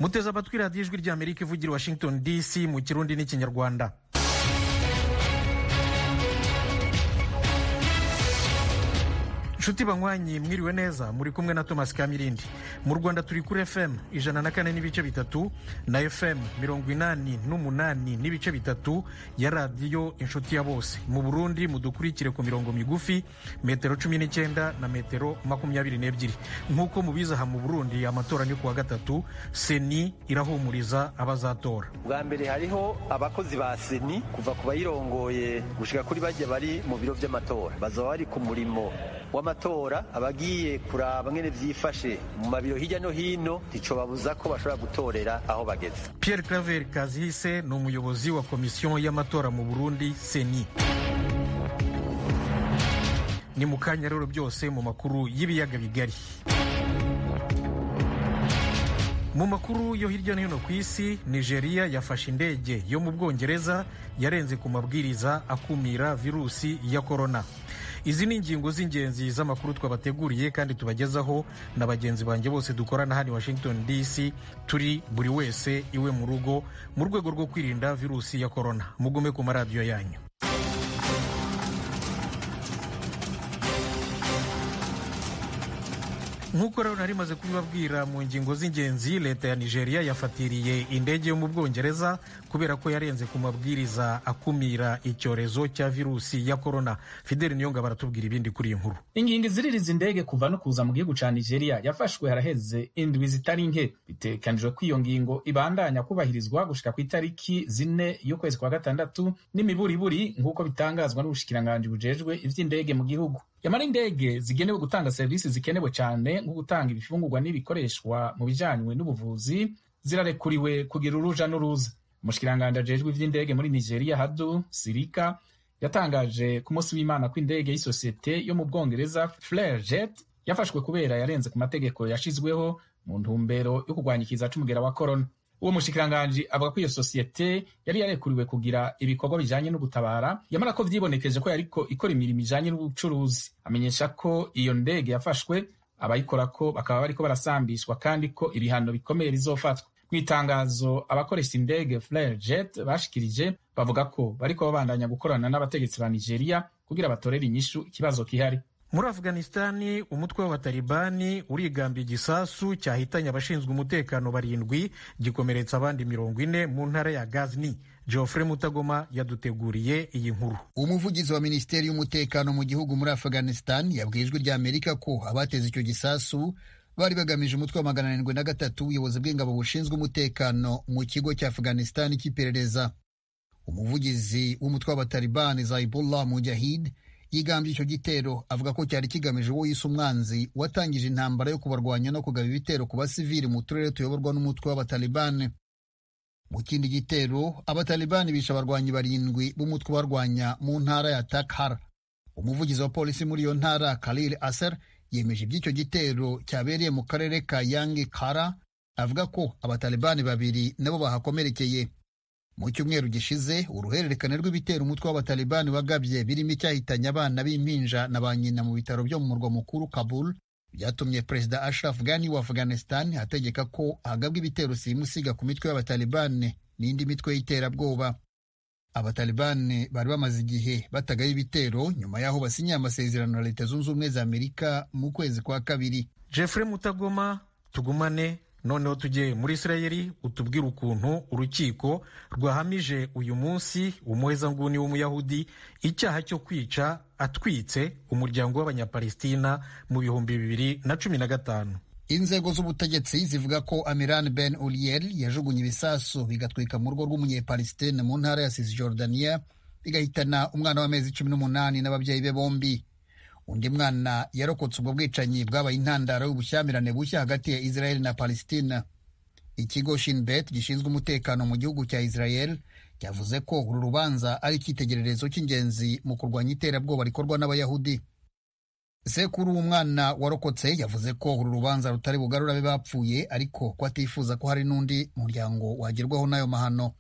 muteze amatwi radiyo ijwi ry'Amerika ivugira Washington DC mu Kirundi n'Ikinyarwanda. Nshuti banywanyi mwiriwe neza, muri kumwe na Thomas Kamirindi. Mu Rwanda turi kuri FM 104.3 na FM 88.3 ya radiyo Inshuti ya Bose. Mu Burundi mudukurikire ku mirongo migufi metero 19 na metero 22. Nkuko mubiza ha mu Burundi amatora ni kuwa gatatu, Seni irahumuriza abazatora. Bwa mbere hariho abakozi ba Seni kuva ku bayirongoye gushika kuri bajya bari mu biro vy'amatora, bazaba bari ku murimo w'amatora, abagiye kuraba ngene vyifashe mu mabiro hirya no hino ico babuza ko bashobora gutorera aho bageze. Pierre Claver Kazihise ni umuyobozi wa komisiyo y'amatora mu Burundi Seni. Ni mu kanya rero byose mu makuru y'ibiyaga bigari. Mu makuru yo hirya no hino ku isi, Nigeria yafashe indege yo mu Bwongereza yarenze ku mabwiriza akumira virusi ya corona. Izi ni ingingo z'ingenzi z'amakuru twabateguriye kandi tubagezaho na bagenzi banjye bose dukorana hano Washington DC, turi buri wese iwe mu rugo mu rwego rwo kwirinda virusi ya corona. Mugume ku maradiyo yanyu. Nkuko rero nari maze kubibabwira mu ngingo z'ingenzi, leta ya Nigeria yafatiriye indege yo mu Bwongereza kubera ko yarenze ku mabwiriza akumira icyorezo cya virusi ya corona. Fidel Niyonga baratubwira ibindi kuri iyi nkuru. Ingingo ziririza indege kuva no kuza mu gihugu ca Nigeria yafashwe haraheze indwi zitari nke. Bitekanijwe ko iyo ngingo ibandanya kubahirizwa gushika ku itariki 4 y'ukwezi kwa gatandatu n'imiburiburi nk'uko bitangazwa n'ubushikiranganji bujejwe ivy'indege mu gihugu. Yamara indege zigenewe gutanga serivisi zikenewe cyane nko gutanga ibifungurwa n'ibikoreshwa mu bijanywe n'ubuvuzi zirarekuriwe kugira uruja n'uruza. Umushikiranganje ajejwe ivy'indege muri Nigeria Hadu Sirika yatangaje ku munsi w'Imana ko indege y'isosiyete yo mu Bwongereza Flyer yafashwe kubera yarenze ku mategeko yashizweho mu ntumbero yo kurwanya ikiza c'umugera wa corona. Uwo mushikiranganje avuga ko iyo sosiyete yari yarekuriwe kugira ibikorwa bijanye no gutabara, yamara ko vyibonekeje ko yariko ikora imirimo ijanye n'ubucuruzi. Amenyesha ko iyo ndege yafashwe abayikora ko bakaba bariko barasambishwa kandi ko ibihano bikomeye bizofatwa. Mw'itangazo abakoresha indege Flyer bashikirije bavuga ko bariko babandanya gukorana n'abategetsi ba Nigeria kugira batorere inyishu ikibazo kihari. Muri Afghanistani, umutwe w'abatalibani urigambye igisasu cyahitanye abashinzwe umutekano 7 gikomeretsa abandi 40 mu ntara ya Ghazni. Geoffrey Mutagoma yaduteguriye iyi nkuru. Umuvugizi wa Minisiteri y'Umutekano mu gihugu muri Afghanistan yabwiye Ijwi ry'Amerika ko abateze icyo gisasu bari bagamije umutwe wa 403 ubuyobozi bw'ingabo bushinzwe umutekano mu kigo cya Afghanistan cy'iperereza. Umuvugizi w'umutwe w'abatalibani Zaibullah Mujahid yigambye icyo gitero, avuga ko cyari kigamije uwo yise umwanzi watangije intambara yo kubarwanya no kugaba ibitero ku basivili mu turere tuyoborwa n'umutwe w'abatalibani. Mu kindi gitero, abatalibani bishe abarwanyi 7 b'umutwe barwanya mu ntara ya Takhar. Umuvugizi wa polisi muri iyo ntara Khalil Aser yemeje iby'icyo gitero cyabereye mu karere ka Yangi Kara, avuga ko abatalibani 2 nabo bahakomerekeye. Mu cyumweru gishize, uruhererekane rw'ibitero umutwe w'abatalibani wagabye birimo icyahitanye abana b'impinja na ba nyina mu bitaro byo mu murwa mukuru Kabul byatumye Perezida Ashraf Ghani wa Afghanistan ategeka ko hagabwa ibitero simusiga ku mitwe y'abatalibani n'indi mitwe y'iterabwoba. Abatalibani bari bamaze igihe batagaye ibitero nyuma y'aho basinye amasezerano na Leta Zunze Ubumwe za Amerika mu kwezi kwa kabiri. Geoffrey Mutagoma, tugumane. Noneho tujye muri Israeli utubwira ukuntu urukiko rwahamije uyu munsi umuhezanguni w'umuyahudi icyaha cyo kwica atwitse umuryango w'abanyapalestina mu 2015. Inzego z'ubutegetsi zivuga ko Amiran Ben Uliel yajugunye ibisasu bigatwika mu rugo rw'umunyepalestina mu ntara ya Cisjordania bigahitana umwana w'amezi 18 n'ababyeyi be bombi. Undi mwana yarokotse ubwo bwicanyi bwabaye intandaro y'ubushyamirane bushya hagati ya Israel na Palestina. Ikigo Shin Bet gishinzwe umutekano mu gihugu cya Israel cyavuze ko uru rubanza ari icyitegererezo cy'ingenzi mu kurwanya iterabwoba rikorwa n'abayahudi. Sekuru w'umwana warokotse yavuze ko uru rubanza rutari bugarura abe bapfuye, ariko ko atifuza ko hari n'undi muryango wagerwaho n'ayo mahano.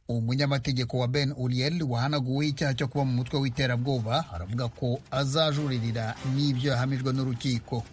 Umunyamategeko wa Ben Uliel wahanaguwe icyaha cyo kuba mu mutwe w'iterabwoba aravuga ko azajuririra n'ibyo yahamijwe n'urukiko.